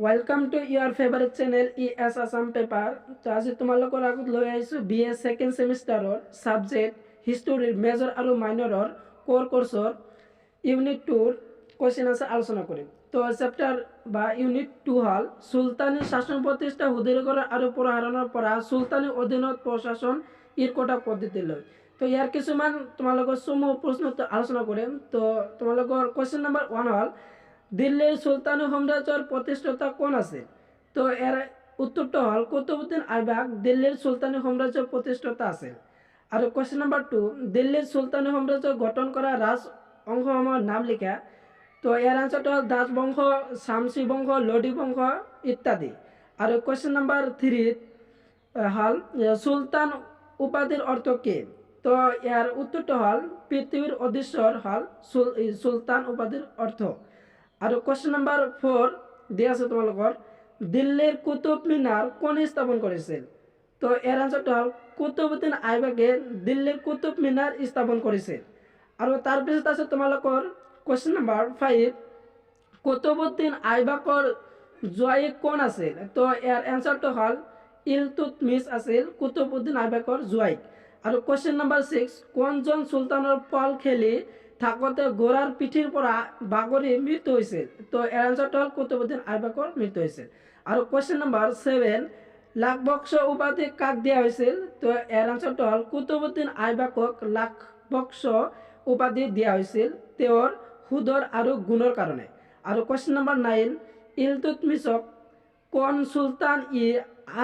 Welcome to your favorite channel ES Assam paper. তো আজি তোমালোকৰ আগত লৈ আহিছোঁ BA second semester subject history major আৰু minor core course unit 2 question আছে আলোচনা কৰিম। তো চেপ্টাৰ বা unit 2 হল সুলতানী শাসন প্ৰতিষ্ঠা সুদৃঢ়কৰণ আৰু প্ৰসাৰণৰ পৰা সুলতানী অধীনত প্ৰশাসন ইৰকটা পদ্ধতিলৈ। তো ইয়াৰ কিছুমান তোমালোকৰ সমূহ প্ৰশ্ন আলোচনা কৰিম। তো তোমালোকৰ question number 1 হল দিল্লীর সুলতানী সাম্রাজ্যের প্রতিষ্ঠাতা কোন আছে? তো এর উত্তরটা হল কুতুবউদ্দিন আইবক দিল্লীর সুলতানী সাম্রাজ্যের প্রতিষ্ঠাতা আছে। আর কোশ্চেন নাম্বার 2 দিল্লীর সুলতানী সাম্রাজ্য গঠন করা রাজ অংশসমূহের নাম লিখা। তো এর আনসারটা হল দাস বংশ, শামসি বংশ, লোডি বংশ ইত্যাদি। আর কোশ্চেন নাম্বার 3 হল সুলতান উপাধির অর্থ কি? তো এর উত্তরটা হল পৃথিবীর অধীশ্বর হল সুলতান উপাধির অর্থ। আর কোশ্চেন নাম্বার 4 দিয়ে আছে তোমালোকৰ দিল্লীর কুতুব মিনার কোন স্থাপন করেছিল? তো এর আনসারটা হল কুতুবউদ্দিন আইবকে দিল্লীর কুতুব মিনার স্থাপন করেছিল। আর তার পিছত আছে তোমালোকৰ কোশ্চেন নাম্বাৰ 5 কুতুবউদ্দিন আইবকৰ জোয়াইক কোন আছিল? তো এৰ আনসাৰটা হল ইলতুৎমিশ আছিল কুতুবউদ্দিন আইবকৰ জোয়াইক। আৰ কোশ্চেন নাম্বাৰ 6 কোনজন সুলতানেৰ পল খেলি থাকতে ঘোড়াৰ পিঠিৰ পৰা বাগৰি মৃত্যু হয়েছিল? তো এৰ আনসাৰটা হল কুতুবউদ্দিন আইবকৰ মৃত্যু হয়েছিল। আর কোশ্চেন নাম্বার 7 লাখবক্স উপাধি কাক দিয়া হয়েছিল? তো এর আনসারটা হল কুতুবউদ্দিন আইবকক লাখবক্স উপাধি দিয়া হয়েছিল তেওঁৰ সুদৰ আৰু গুণৰ কাৰণে। আর কোশ্চেন নাম্বার 9 ইলতুৎমিশক কোন সুলতান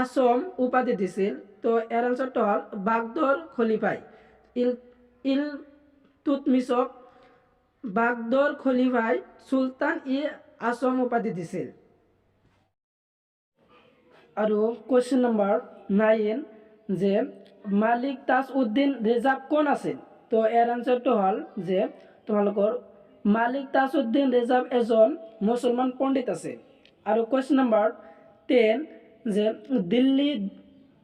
আসম উপাধি দিছিল? তো এর আনসারটা হল বাগদর খলিফাই। ইলতুৎমিশক বাগদর খলিফাই সুলতান আসম উপাধি দিছিল। আর কোশ্চেন নাম্বার 9 যে মালিক তাজউদ্দিন রেজাব কোন আছিল? তো এর আনসারটা হল যে তোমালোকৰ মালিক তাজউদ্দিন রেজাব এজন মুসলমান পণ্ডিত আছে। আর কোশ্চেন নাম্বার 10 যে দিল্লী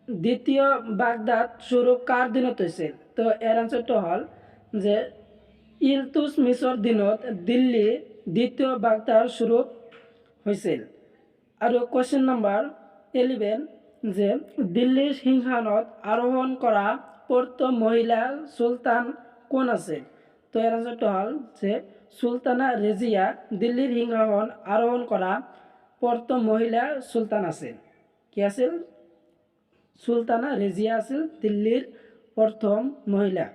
দ্বিতীয় বাগদাদ শুরু কার দিনত হৈছিল? তো এর আনসারটা হল যে ইলতুৎমিশৰ দিনত দিল্লী দ্বিতীয় বাগদাদ শুরু হৈছিল। আর কোশ্চেন নাম্বার 11 যে দিল্লীর সিংহাসনত আরোহণ করা প্রথম মহিলা সুলতান কোন আছে? তো এর আনসারটা হল যে সুলতানা রেজিয়া দিল্লীর সিংহাসন আরোহণ করা প্রথম মহিলা সুলতান আছে। কি আছিল? সুলতানা রেজিয়া আছিল দিল্লীর প্রথম মহিলা।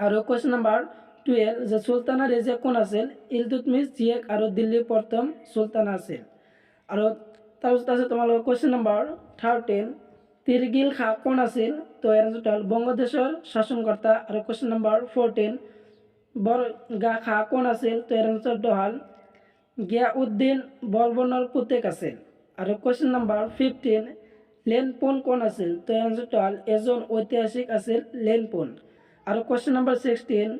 আর কোশ্চেন নাম্বার 12 যে সুলতানা রেজিয়া কোন আছিল? ইলতুৎমিশ জীয়েক আর দিল্লীর প্রথম সুলতানা আছিল। আর তাৰপিছত আছে তোমালোকৰ কোশ্চেন নাম্বাৰ 13 তিৰগিল খা কোন আছিল? তো এর আনসারটা হল বঙ্গদেশের শাসনকর্তা। আর কোশ্চেন নাম্বার 14 বরগা খা কোন আছিল? তো এর আনসারটা হল গিয়াউদ্দিন বলবনের পুতেক আছিল। আর কোশ্চেন নাম্বার 15 লেনপুন কোন আছিল? তো এর আনসারটা হল এজন ঐতিহাসিক আছিল লেনপুন। আর কোশ্চেন নাম্বার 16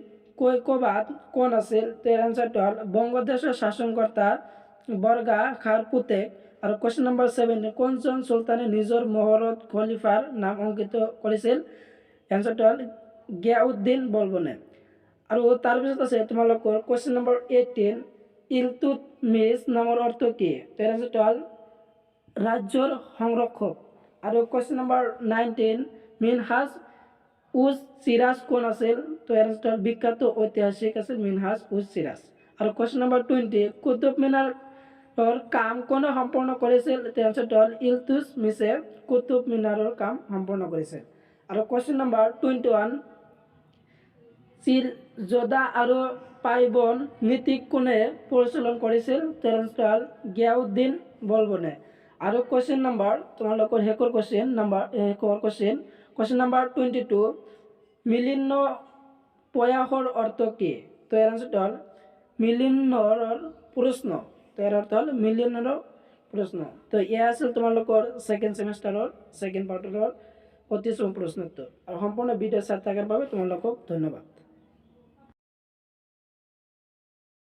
কৈকবাদ কোন আছিল? তো এর আনসারটা হল বঙ্গদেশের শাসনকর্তা বরগা খার পুতেক। আর কোশ্চেন নাম্বার 17 কোনজন সুলতানে নিজের মহরত খলিফার নাম অঙ্কিত করেছিল? অ্যান্সারটা হল গিয়াউদ্দিন বলবনে। আর তার পিছত আছে তোমালোকৰ কোশ্চেন নাম্বাৰ 18 ইলতুৎমিশ নামৰ অর্থ কি? তো এর আনসারটা হল রাজ্যর সংরক্ষক। আর কোশ্চেন নাম্বার 19 মিনহাজ উজ সিরাজ কোন আছিল? তো এর আনসারটা হল বিখ্যাত ঐতিহাসিক আছে মিনহাজ উজ সিরাজ। আর কোশ্চেন নাম্বার 20 কুতুব মিনার কাম কোনে সম্পূর্ণ করেছিল? তো অ্যান্সারটা হল ইলতুৎমিশে কুতুব মিনারের কাম সম্পূর্ণ করেছিল। আর কোশ্চেন নাম্বার 21 চিরজোদা আর পাইবন নীতি কোনে পরিচালন করেছিল? তো অ্যান্সারটা হল গিয়াউদ্দিন বলবনে। আর কোশ্চেন নাম্বার তোমালোকৰ হেকৰ কোশ্চেন নাম্বার 22 মিলিন্ন পয়াহর অর্থ কি? তো এর আনসারটা হল মিলিন্নর প্রশ্ন। তো এর অর্থ হল মিলিয়নের প্রশ্ন। তো এ আছিল তোমালোকৰ সেকেন্ড সেমিস্টাৰৰ সেকেন্ড পাৰ্টৰ অতি প্ৰশ্ন উত্তৰ। আৰু সম্পূৰ্ণ ভিডিও চাই থকাৰ বাবে তোমালোকক ধন্যবাদ।